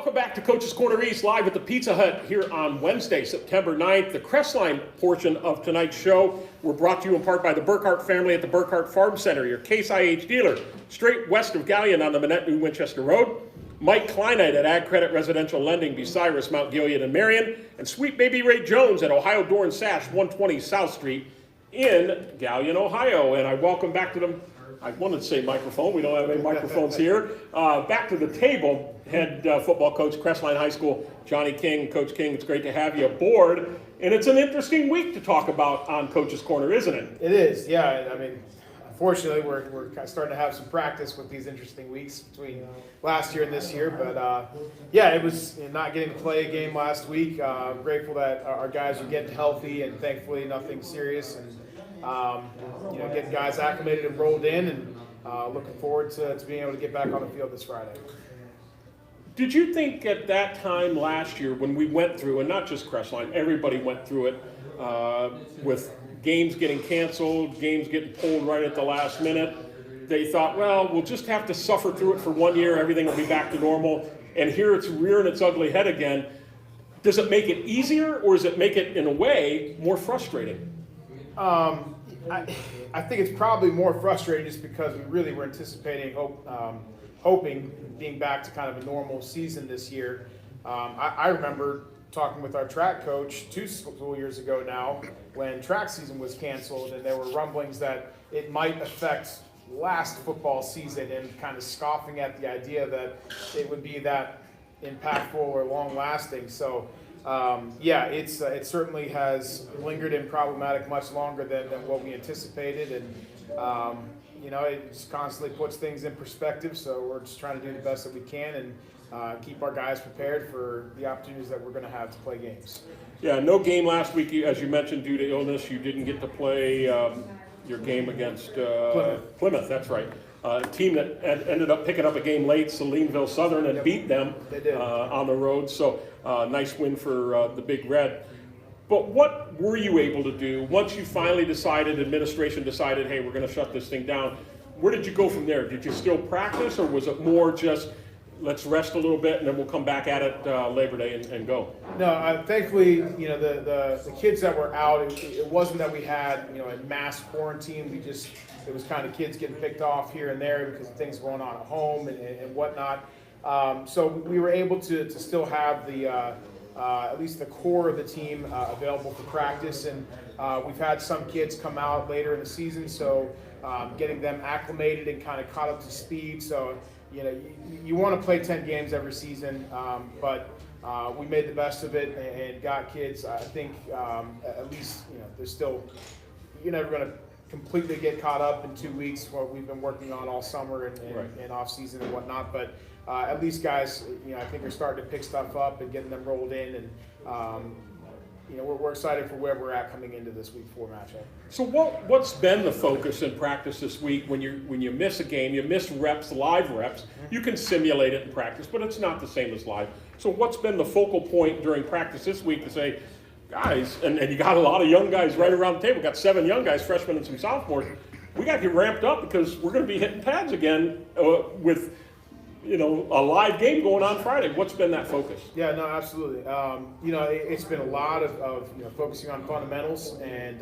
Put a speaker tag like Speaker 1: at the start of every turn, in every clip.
Speaker 1: Welcome back to Coach's Corner East, live at the Pizza Hut here on Wednesday, September 9th. The Crestline portion of tonight's show were brought to you in part by the Burkhart family at the Burkhart Farm Center, your Case IH dealer, straight west of Galleon on the Manette New Winchester Road. Mike Kleinite at Ag Credit Residential Lending, Bucyrus, Mount Gilead, and Marion. And Sweet Baby Ray Jones at Ohio Door and Sash, 120 South Street in Galleon, Ohio. And I welcome back to them. I wanted to say microphone. We don't have any microphones here. Back to the table, head football coach, Crestline High School, Jonny King. Coach King, it's great to have you aboard. And it's an interesting week to talk about on Coach's Corner, isn't it? It
Speaker 2: is, yeah. I mean, unfortunately, we're kind of starting to have some practice with these interesting weeks between last year and this year. But, yeah, it was not getting to play a game last week. Grateful that our guys are getting healthy and thankfully nothing serious. And getting guys acclimated and rolled in, and looking forward to being able to get back on the field this Friday.
Speaker 1: Did you think at that time last year when we went through, and not just Crestline, everybody went through it, with games getting canceled, games getting pulled right at the last minute, they thought, well, we'll just have to suffer through it for 1 year, everything will be back to normal, and here it's rearing its ugly head again. Does it make it easier, or does it make it, in a way, more frustrating?
Speaker 2: I think it's probably more frustrating just because we really were anticipating, hoping being back to kind of a normal season this year. I remember talking with our track coach 2 school years ago now when track season was canceled, and there were rumblings that it might affect last football season, and kind of scoffing at the idea that it would be that impactful or long lasting. So it certainly has lingered and problematic much longer than what we anticipated, and it just constantly puts things in perspective. So we're just trying to do the best that we can and keep our guys prepared for the opportunities that we're going to have to play games.
Speaker 1: Yeah, no game last week, as you mentioned, due to illness. You didn't get to play your game against Plymouth. That's right. A team that ended up picking up a game late, Salineville Southern, and beat them on the road. So nice win for the Big Red. But what were you able to do once you finally decided, administration decided, hey, we're going to shut this thing down? Where did you go from there? Did you still practice, or was it more just let's rest a little bit and then we'll come back at it Labor Day and go?
Speaker 2: No, thankfully, the kids that were out, it wasn't that we had, a mass quarantine. It was kind of kids getting picked off here and there because of things going on at home and whatnot. So we were able to still have the at least the core of the team available for practice, and we've had some kids come out later in the season, so getting them acclimated and kind of caught up to speed. So you want to play 10 games every season, but we made the best of it and got kids. I think at least there's still, you're never going to completely get caught up in 2 weeks, what we've been working on all summer and off season and whatnot, but at least guys, I think are starting to pick stuff up and getting them rolled in, and we're excited for where we're at coming into this Week 4 matchup.
Speaker 1: So what's been the focus in practice this week? When you miss a game, you miss reps, live reps, you can simulate it in practice, but it's not the same as live. So what's been the focal point during practice this week to say, guys, and you got a lot of young guys right around the table, got 7 young guys, freshmen and some sophomores, we got to get ramped up because we're going to be hitting pads again with a live game going on Friday. What's been that focus?
Speaker 2: Yeah, no, absolutely. It's been a lot of focusing on fundamentals, and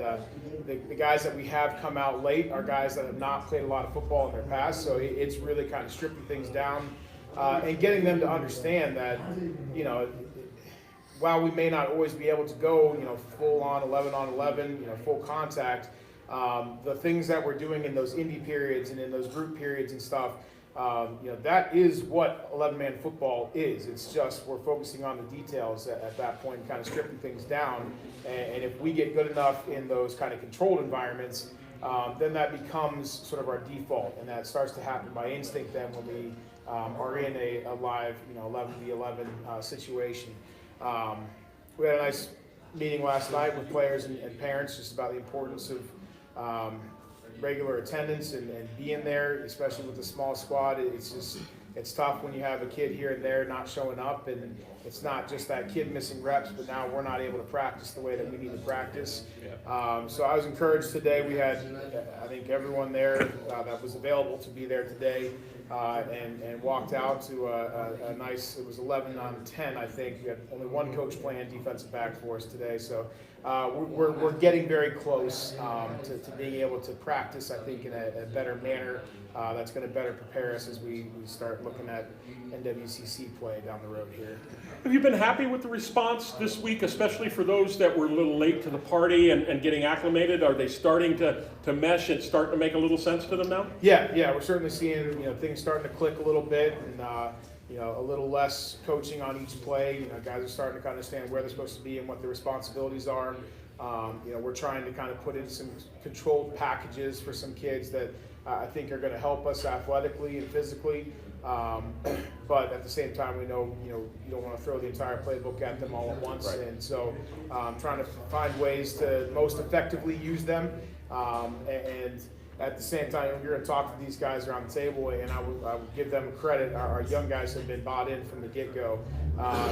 Speaker 2: the guys that we have come out late are guys that have not played a lot of football in their past, so it's really kind of stripping things down and getting them to understand that, while we may not always be able to go, full on 11 on 11, full contact, the things that we're doing in those indie periods and in those group periods and stuff, that is what 11-man football is. It's just we're focusing on the details at that point, kind of stripping things down. And if we get good enough in those kind of controlled environments, then that becomes sort of our default, and that starts to happen by instinct then when we are in a live 11v11 situation. We had a nice meeting last night with players and parents just about the importance of regular attendance and being there, especially with the small squad. It's just it's tough when you have a kid here and there not showing up, and it's not just that kid missing reps, but now we're not able to practice the way that we need to practice. So I was encouraged today. We had, I think, everyone there that was available to be there today, and walked out to a nice, it was 11-10, I think. We had only one coach playing defensive back for us today. So we're getting very close to being able to practice, I think, in a better manner. That's going to better prepare us as we start looking at NWCC play down the road here.
Speaker 1: Have you been happy with the response this week, especially for those that were a little late to the party and getting acclimated? Are they starting to mesh and starting to make a little sense to them now?
Speaker 2: Yeah, we're certainly seeing things starting to click a little bit, and a little less coaching on each play. Guys are starting to kind of understand where they're supposed to be and what their responsibilities are. We're trying to kind of put in some controlled packages for some kids that I think are going to help us athletically and physically. But at the same time, we know, you don't want to throw the entire playbook at them all at once. Right. And so trying to find ways to most effectively use them. And at the same time, we're going to talk to these guys around the table, and I would give them credit. Our young guys have been bought in from the get-go.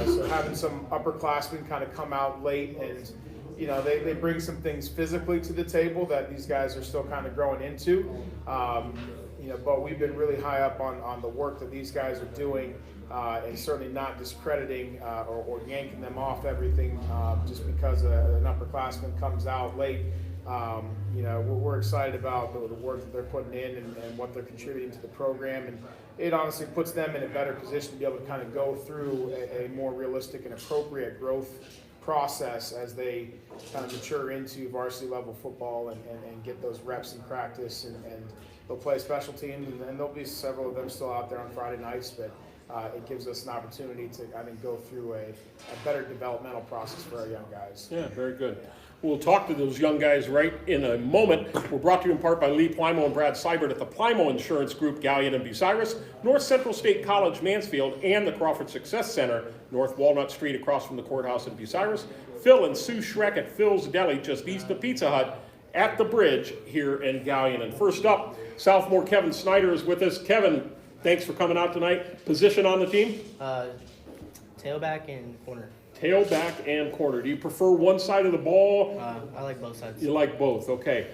Speaker 2: So having some upperclassmen kind of come out late, and they bring some things physically to the table that these guys are still kind of growing into. But we've been really high up on the work that these guys are doing, and certainly not discrediting or yanking them off everything just because an upperclassman comes out late. We're excited about the work that they're putting in and what they're contributing to the program, and it honestly puts them in a better position to be able to kind of go through a more realistic and appropriate growth process as they kind of mature into varsity level football and get those reps in practice, and they'll play special teams, and there'll be several of them still out there on Friday nights, but it gives us an opportunity to, I think, go through a better developmental process for our young guys.
Speaker 1: Yeah, very good. We'll talk to those young guys right in a moment. We're brought to you in part by Lee Plymouth and Brad Seibert at the Plymouth Insurance Group, Gallion and Bucyrus, North Central State College, Mansfield, and the Crawford Success Center, North Walnut Street across from the courthouse in Bucyrus. Phil and Sue Schreck at Phil's Deli, just east of Pizza Hut, at the bridge here in Gallion. And first up, sophomore Kevin Snyder is with us. Kevin, thanks for coming out tonight. Position on the team?
Speaker 3: Tailback and corner.
Speaker 1: Tailback and corner. Do you prefer one side of the ball?
Speaker 3: I like both sides.
Speaker 1: You like both, okay.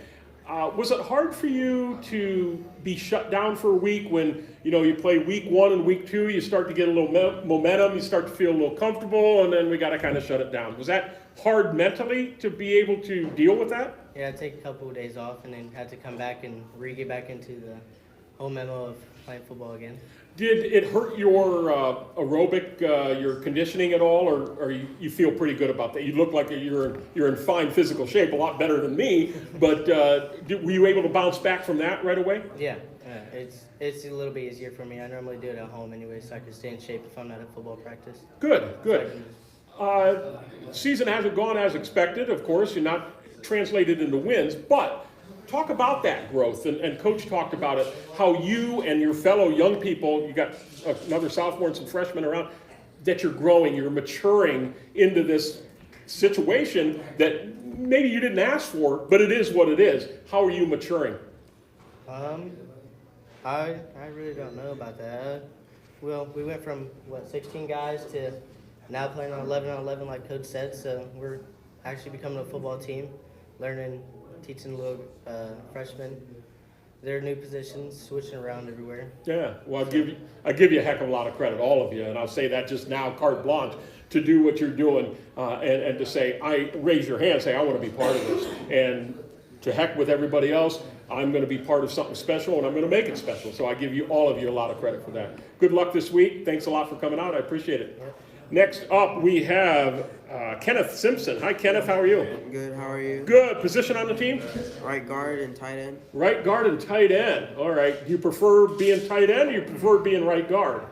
Speaker 1: Was it hard for you to be shut down for a week when, you play week 1 and week 2, you start to get a little momentum, you start to feel a little comfortable, and then we got to kind of shut it down. Was that hard mentally to be able to deal with that?
Speaker 3: Yeah, I take a couple of days off and then had to come back and get back into the whole memo of playing football again.
Speaker 1: Did it hurt your aerobic, your conditioning at all, or you feel pretty good about that? You look like you're in fine physical shape, a lot better than me. But were you able to bounce back from that right away?
Speaker 3: Yeah, it's a little bit easier for me. I normally do it at home anyway, so I can stay in shape if I'm not at football practice.
Speaker 1: Good. Season hasn't gone as expected, of course. You're not translated into wins, but talk about that growth, and Coach talked about it, how you and your fellow young people, you got another sophomore and some freshmen around, that you're growing, you're maturing into this situation that maybe you didn't ask for, but it is what it is. How are you maturing?
Speaker 3: I really don't know about that. Well, we went from, 16 guys to now playing on 11-on-11 like Coach said, so we're actually becoming a football team, learning, teaching little freshmen their new positions, switching around everywhere. Yeah, well, I give you a heck of a lot of credit, all of you, and I'll say that just now, carte blanche, to do what you're doing and to say, raise your hand, say, I want to be part of this, and to heck with everybody else, I'm going to be part of something special, and I'm going to make it special. So I give all of you a lot of credit for that. Good luck this week. Thanks a lot for coming out. I appreciate it. Yep. Next up, we have Kenneth Simpson. Hi, Kenneth. How are you?
Speaker 4: Good. How are you?
Speaker 1: Good. Position on the team?
Speaker 4: Right guard and tight end.
Speaker 1: Right guard and tight end. All right. Do you prefer being tight end, or you prefer being right guard?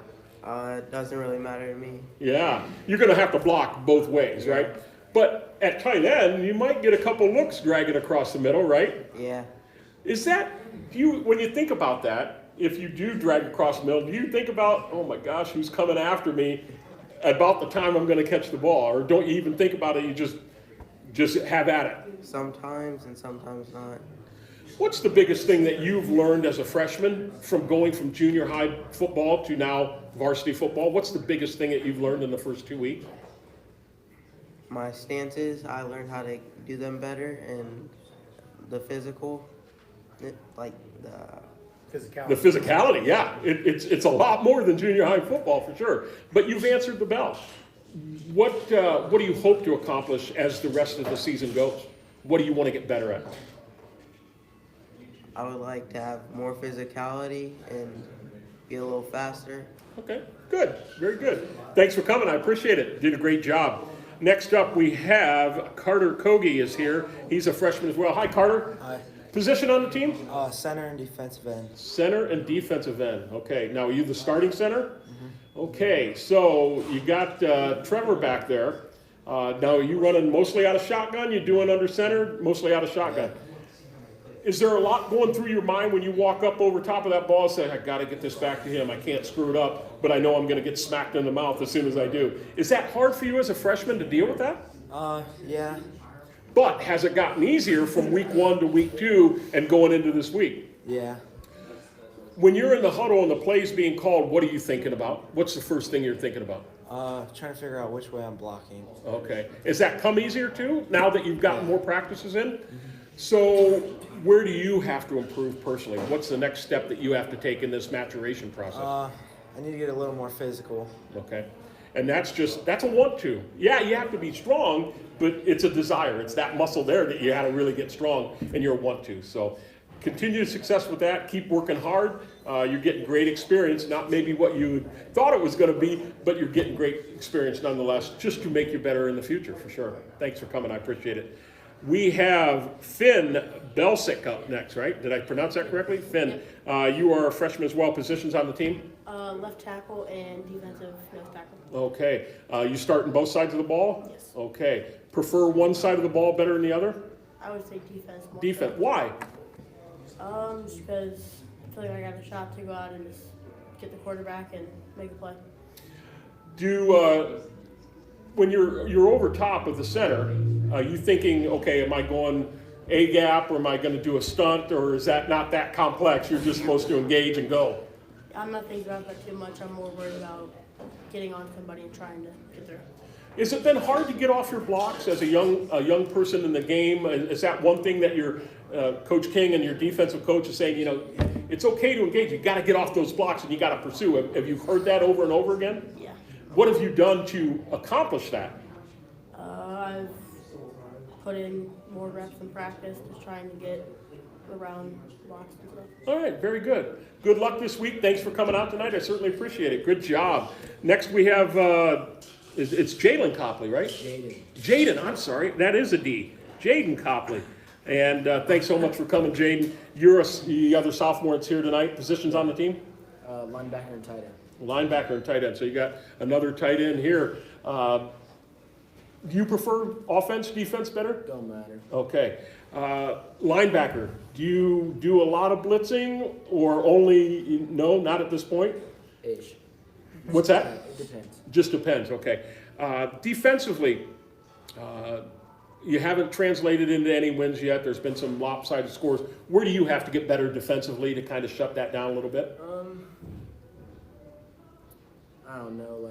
Speaker 4: It doesn't really matter to me.
Speaker 1: Yeah. You're going to have to block both ways, right? But at tight end, you might get a couple looks dragging across the middle, right?
Speaker 4: Yeah.
Speaker 1: Is that, when you think about that, if you do drag across the middle, do you think about, oh my gosh, who's coming after me about the time I'm going to catch the ball? Or don't you even think about it, you just have at it?
Speaker 4: Sometimes and sometimes not.
Speaker 1: What's the biggest thing that you've learned as a freshman from going from junior high football to now varsity football? What's the biggest thing that you've learned in the first 2 weeks?
Speaker 4: My stances, I learned how to do them better, and the physical, like the
Speaker 2: Physicality.
Speaker 1: The physicality, yeah. It's a lot more than junior high football for sure. But you've answered the bell. What do you hope to accomplish as the rest of the season goes? What do you want to get better at?
Speaker 4: I would like to have more physicality and be a little faster.
Speaker 1: Okay, good, very good. Thanks for coming, I appreciate it. Did a great job. Next up, we have Karter Kage is here. He's a freshman as well. Hi, Karter.
Speaker 5: Hi.
Speaker 1: Position on the team?
Speaker 5: Center and defensive end.
Speaker 1: Center and defensive end. Okay, now are you the starting center? Okay, so you got Trevor back there. Now are you running mostly out of shotgun? You doing under center? Mostly out of shotgun. Is there a lot going through your mind when you walk up over top of that ball and say, I got to get this back to him. I can't screw it up, but I know I'm going to get smacked in the mouth as soon as I do. Is that hard for you as a freshman to deal with that?
Speaker 5: Yeah.
Speaker 1: But has it gotten easier from week 1 to week 2 and going into this week?
Speaker 5: Yeah.
Speaker 1: When you're in the huddle and the play's being called, what are you thinking about? What's the first thing you're thinking about?
Speaker 5: Trying to figure out which way I'm blocking.
Speaker 1: Okay. Has that come easier too, now that you've gotten more practices in? So where do you have to improve personally? What's the next step that you have to take in this maturation process?
Speaker 5: I need to get a little more physical.
Speaker 1: Okay. And that's a want to. Yeah, you have to be strong, but it's a desire. It's that muscle there that you got to really get strong, and you're a want to. So continue success with that. Keep working hard. You're getting great experience, not maybe what you thought it was going to be, but you're getting great experience nonetheless, just to make you better in the future for sure. Thanks for coming. I appreciate it. We have Finn Belsic up next, right? Did I pronounce that correctly? Finn, you are a freshman as well. Positions on the team?
Speaker 6: Left tackle and defensive nose tackle.
Speaker 1: Okay. You starting both sides of the ball?
Speaker 6: Yes.
Speaker 1: Okay. Prefer one side of the ball better than the other?
Speaker 6: I would say defense more.
Speaker 1: Defense. Why?
Speaker 6: Just because I feel like I got a shot to go out and just get the quarterback and make a play.
Speaker 1: When you're over top of the center, are you thinking, okay, am I going A gap or am I going to do a stunt, or is that not that complex? You're just supposed to engage and go.
Speaker 6: I'm not thinking about that too much. I'm more worried about getting on somebody and trying to get through.
Speaker 1: Is it then hard to get off your blocks as a young person in the game? Is that one thing that your Coach King and your defensive coach is saying, it's okay to engage. You got to get off those blocks and you got to pursue. Have you heard that over and over again?
Speaker 6: Yeah.
Speaker 1: What have you done to accomplish that?
Speaker 6: I've put in more reps in practice, just trying to get around blocks and stuff.
Speaker 1: All right, very good. Good luck this week. Thanks for coming out tonight. I certainly appreciate it. Good job. Next we have, it's Jalen Copley, right? Jaydon, I'm sorry. That is a D. Jaydon Copley. And thanks so much for coming, Jaydon. You're the other sophomore that's here tonight. Positions on the team?
Speaker 5: Linebacker and tight end.
Speaker 1: Linebacker and tight end. So you got another tight end here. Do you prefer offense, defense better?
Speaker 5: Don't matter.
Speaker 1: Okay. Linebacker, do you do a lot of blitzing or only, no, not at this point?
Speaker 5: Ish.
Speaker 1: What's that?
Speaker 5: It depends.
Speaker 1: Just depends, okay. Defensively, you haven't translated into any wins yet. There's been some lopsided scores. Where do you have to get better defensively to kind of shut that down a little bit?
Speaker 5: I don't know,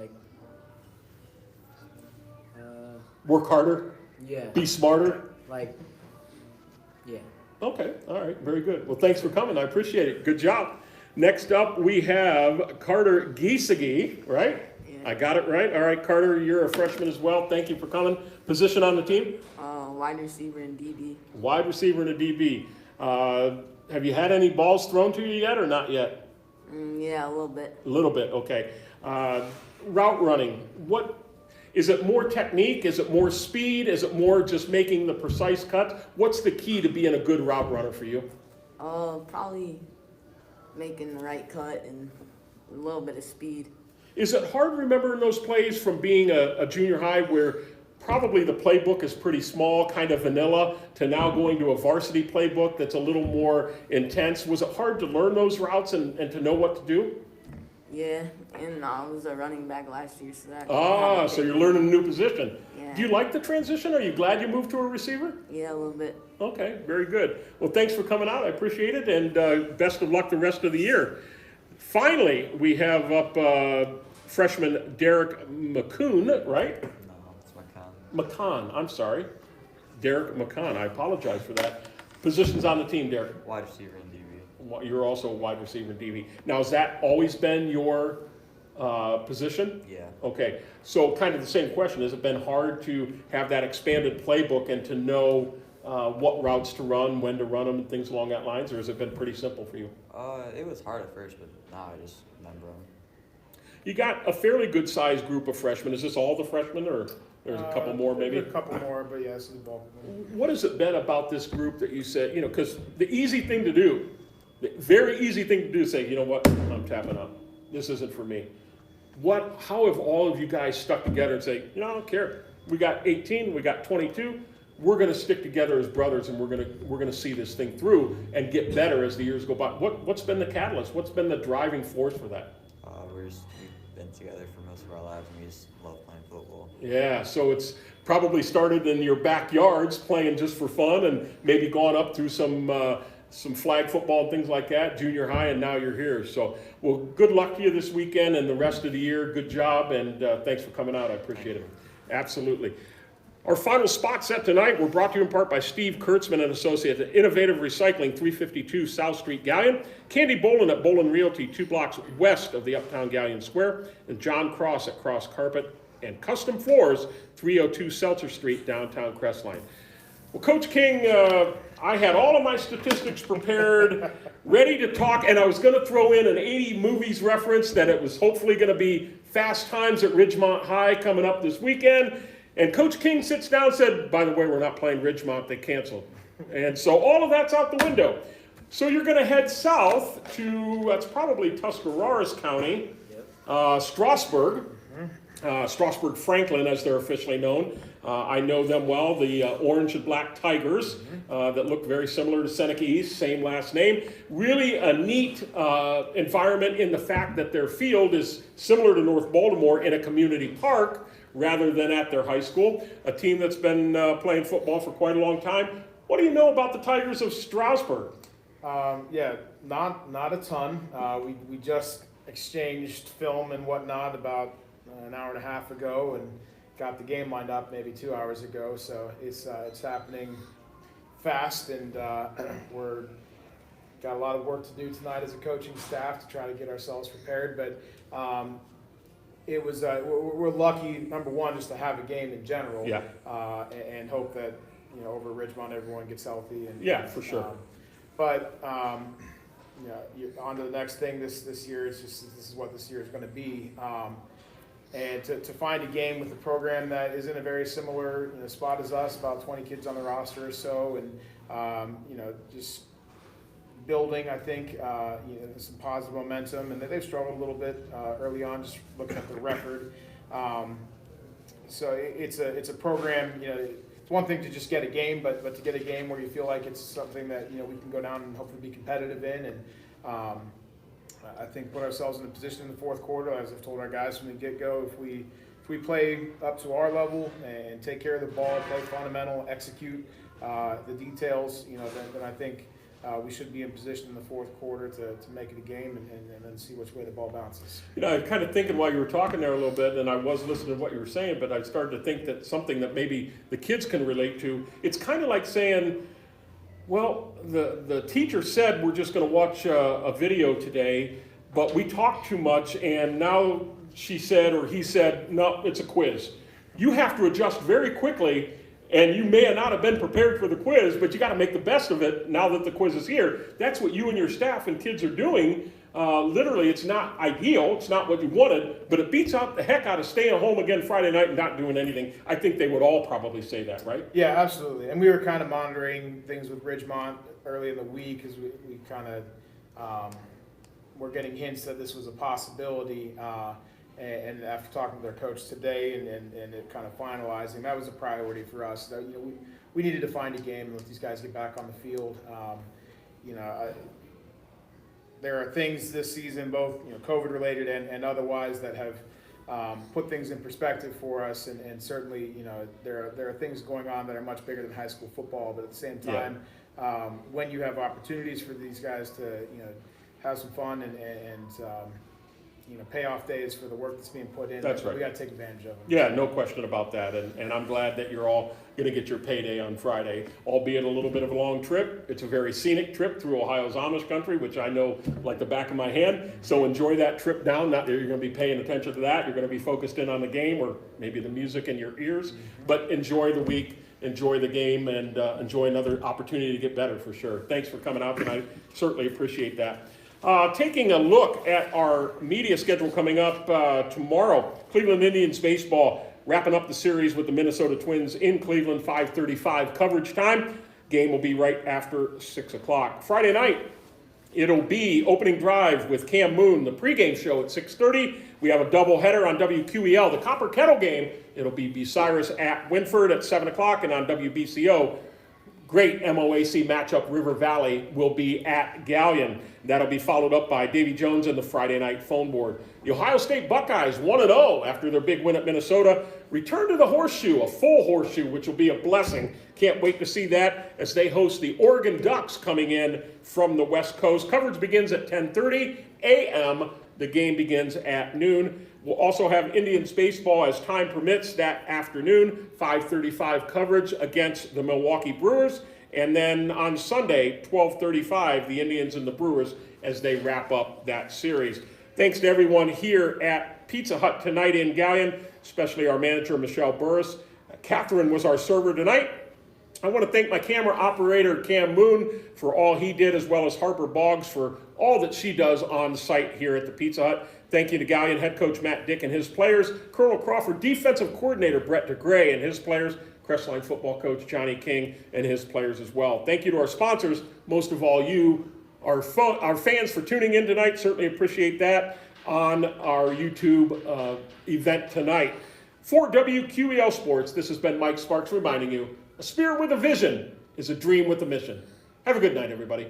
Speaker 1: Work harder?
Speaker 5: yeah,
Speaker 1: Be smarter?
Speaker 5: yeah.
Speaker 1: Okay, all right, very good. Well, thanks for coming. I appreciate it. Good job. Next up, we have Karter Giesige, right?
Speaker 7: Yeah.
Speaker 1: I got it right. All right, Karter, you're a freshman as well. Thank you for coming. Position on the team?
Speaker 7: Wide receiver and DB.
Speaker 1: Wide receiver and a DB. Have you had any balls thrown to you yet or not yet?
Speaker 7: Yeah, a little bit.
Speaker 1: A little bit, okay. Route running, is it more technique? Is it more speed? Is it more just making the precise cut? What's the key to being a good route runner for you?
Speaker 7: Probably making the right cut and a little bit of speed.
Speaker 1: Is it hard remembering those plays from being a junior high where probably the playbook is pretty small, kind of vanilla, to now going to a varsity playbook that's a little more intense? Was it hard to learn those routes and to know what to do?
Speaker 7: Yeah, and I was a running back last year, so that.
Speaker 1: So you're learning a new position.
Speaker 7: Yeah.
Speaker 1: Do you like the transition? Are you glad you moved to a receiver?
Speaker 7: Yeah, a little bit.
Speaker 1: Okay, very good. Well, thanks for coming out. I appreciate it, and best of luck the rest of the year. Finally, we have up freshman Derrick Mccoon, right?
Speaker 8: No, it's McCunn.
Speaker 1: McCunn, I'm sorry. Derrick McCunn, I apologize for that. Positions on the team, Derrick?
Speaker 8: Wide receiver and DB.
Speaker 1: You're also a wide receiver and DB. Now, has that always been your position?
Speaker 8: Yeah.
Speaker 1: Okay, so kind of the same question. Has it been hard to have that expanded playbook and to know what routes to run, when to run them, and things along that lines, or has it been pretty simple for you?
Speaker 8: It was hard at first, but now I just remember them.
Speaker 1: You got a fairly good-sized group of freshmen. Is this all the freshmen, or there's a couple more maybe?
Speaker 2: A couple more, but yes, the bulk of them.
Speaker 1: What has it been about this group that you said, because the easy thing to do, the very easy thing to do is say, you know what, I'm tapping out. This isn't for me. How have all of you guys stuck together and say, I don't care. We got 18, we got 22. We're going to stick together as brothers, and we're going to see this thing through and get better as the years go by. What's been the catalyst? What's been the driving force for that?
Speaker 8: We've been together for most of our lives, and we just love playing football.
Speaker 1: Yeah, so it's probably started in your backyards playing just for fun, and maybe gone up through some flag football and things like that, junior high, and now you're here. So, well, good luck to you this weekend and the rest of the year. Good job, and thanks for coming out. I appreciate it. Absolutely. Our final spot set tonight were brought to you in part by Steve Kurtzman and Associates at Innovative Recycling, 352 South Street, Gallion, Candy Bolin at Bolin Realty, 2 blocks west of the Uptown Gallion Square, and John Cross at Cross Carpet, and Custom Floors, 302 Seltzer Street, downtown Crestline. Well, Coach King, I had all of my statistics prepared, ready to talk, and I was going to throw in an 80 movies reference that it was hopefully going to be Fast Times at Ridgemont High coming up this weekend. And Coach King sits down and said, by the way, we're not playing Ridgemont, they canceled. And so all of that's out the window. So you're going to head south to, that's probably Tuscarawas County, Strasburg. Strasburg Franklin, as they're officially known. I know them well, the orange and black Tigers that look very similar to Seneca East, same last name. Really a neat environment in the fact that their field is similar to North Baltimore in a community park rather than at their high school. A team that's been playing football for quite a long time. What do you know about the Tigers of Strasburg?
Speaker 2: Yeah, not a ton. We just exchanged film and whatnot about an hour and a half ago, and got the game lined up maybe 2 hours ago. So it's happening fast, and we're got a lot of work to do tonight as a coaching staff to try to get ourselves prepared. But it was we're lucky, number one, just to have a game in general.
Speaker 1: Yeah.
Speaker 2: And hope that over Ridgemont everyone gets healthy. And
Speaker 1: Yeah, for sure.
Speaker 2: On to the next thing. This year is just this is what this year is going to be. And to find a game with a program that is in a very similar spot as us, about 20 kids on the roster or so, and just building, I think, some positive momentum. And they've struggled a little bit early on, just looking at the record. So it's a program. It's one thing to just get a game, but to get a game where you feel like it's something that we can go down and hopefully be competitive in. And I think put ourselves in a position in the fourth quarter, as I've told our guys from the get-go, if we play up to our level and take care of the ball, play fundamental, execute the details, then I think we should be in position in the fourth quarter to make it a game and then see which way the ball bounces.
Speaker 1: I was kind of thinking while you were talking there a little bit, and I was listening to what you were saying, but I started to think that something that maybe the kids can relate to, it's kind of like saying, well, the teacher said we're just going to watch a video today, but we talked too much, and now she said or he said, no, it's a quiz. You have to adjust very quickly, and you may not have been prepared for the quiz, but you got to make the best of it now that the quiz is here. That's what you and your staff and kids are doing. Literally, it's not ideal. It's not what you wanted, but it beats out the heck out of staying home again Friday night and not doing anything. I think they would all probably say that, right?
Speaker 2: Yeah, absolutely. And we were kind of monitoring things with Ridgemont early in the week as we kind of were getting hints that this was a possibility. And after talking with our coach today and it kind of finalizing, that was a priority for us. That, we needed to find a game and let these guys get back on the field. there are things this season, both COVID related and otherwise, that have put things in perspective for us, and certainly there are things going on that are much bigger than high school football. But at the same time, when you have opportunities for these guys to have some fun and payoff days for the work that's being put in,
Speaker 1: That's right.
Speaker 2: We got to take advantage of them.
Speaker 1: Yeah, no question about that, and I'm glad that you're all going to get your payday on Friday, albeit a little bit of a long trip. It's a very scenic trip through Ohio's Amish country, which I know like the back of my hand, so enjoy that trip down. Not that you're going to be paying attention to that, you're going to be focused in on the game or maybe the music in your ears, but enjoy the week, enjoy the game, and enjoy another opportunity to get better for sure. Thanks for coming out tonight, certainly appreciate that. Taking a look at our media schedule coming up tomorrow, Cleveland Indians baseball wrapping up the series with the Minnesota Twins in Cleveland, 5:35 coverage time. Game will be right after 6 o'clock. Friday night, it'll be opening drive with Cam Moon, the pregame show at 6:30. We have a doubleheader on WQEL, the Copper Kettle game. It'll be Bucyrus at Winford at 7 o'clock, and on WBCO, great MOAC matchup, River Valley will be at Gallion. That'll be followed up by Davy Jones and the Friday night phone board. The Ohio State Buckeyes, 1-0 after their big win at Minnesota, return to the horseshoe, a full horseshoe, which will be a blessing. Can't wait to see that as they host the Oregon Ducks coming in from the West Coast. Coverage begins at 10:30 a.m. The game begins at noon. We'll also have Indians baseball as time permits that afternoon, 5:35 coverage against the Milwaukee Brewers. And then on Sunday, 12:35, the Indians and the Brewers as they wrap up that series. Thanks to everyone here at Pizza Hut tonight in Gallion, especially our manager, Michelle Burris. Catherine was our server tonight. I want to thank my camera operator, Cam Moon, for all he did, as well as Harper Boggs for all that she does on site here at the Pizza Hut. Thank you to Gallion head coach Matt Dick and his players, Colonel Crawford defensive coordinator Brett DeGray and his players, Crestline football coach Jonny King and his players as well. Thank you to our sponsors, most of all you, our fans, for tuning in tonight. Certainly appreciate that on our YouTube event tonight. For WQEL Sports, this has been Mike Sparks reminding you, a spirit with a vision is a dream with a mission. Have a good night, everybody.